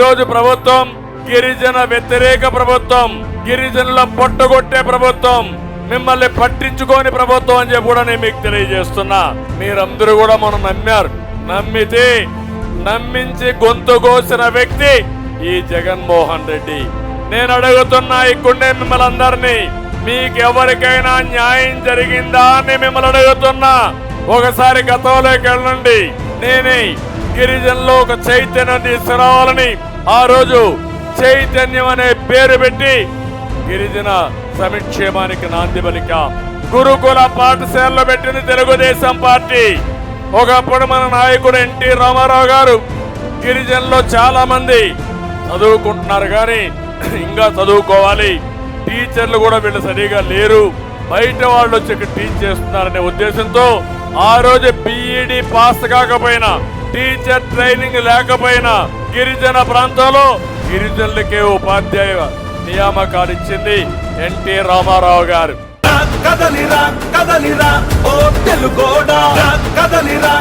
రోజు ప్రభుత్వం గిరిజన వ్యతిరేక ప్రభుత్వం, గిరిజనుల పొట్టగొట్టే ప్రభుత్వం, మిమ్మల్ని పట్టించుకోని ప్రభుత్వం అని చెప్పి కూడా నేను మీకు తెలియజేస్తున్నా. మీరందరూ కూడా మనం నమ్మారు. నమ్మించి గొంతు కోసిన వ్యక్తి ఈ జగన్మోహన్ రెడ్డి. నేను అడుగుతున్నా ఇక్కడే మిమ్మల్ని అందరినీ, మీకెవరికైనా న్యాయం జరిగిందా అని మిమ్మల్ని అడుగుతున్నా. ఒకసారి గతంలోకి వెళ్ళండి. నేనే గిరిజనులో ఒక చైతన్యం తీసుకురావాలని ఆ రోజు చైతన్యం అనే పేరు పెట్టి గిరిజన సంక్షేమానికి నాంది పలికాం. గురుకుల పాఠశాలలో పెట్టింది తెలుగుదేశం పార్టీ. ఒకప్పుడు మన నాయకుడు ఎన్టీ రామారావు గారు గిరిజనులో చాలా మంది చదువుకుంటున్నారు, కానీ ఇంకా చదువుకోవాలి, టీచర్లు కూడా వీళ్ళు సరిగా లేరు, బయట వాళ్ళు వచ్చి ఇక్కడ టీచ్ చేస్తున్నారనే ఉద్దేశంతో ఆ రోజు బీఈడీ పాస్ కాకపోయినా, టీచర్ ట్రైనింగ్ లేకపోయినా గిరిజన ప్రాంతంలో గిరిజనులకే ఉపాధ్యాయ నియామకాలు ఇచ్చింది ఎన్టీ రామారావు గారు. కదలిరా కదలిరా ఓ తెలుగోడా, కదలిరా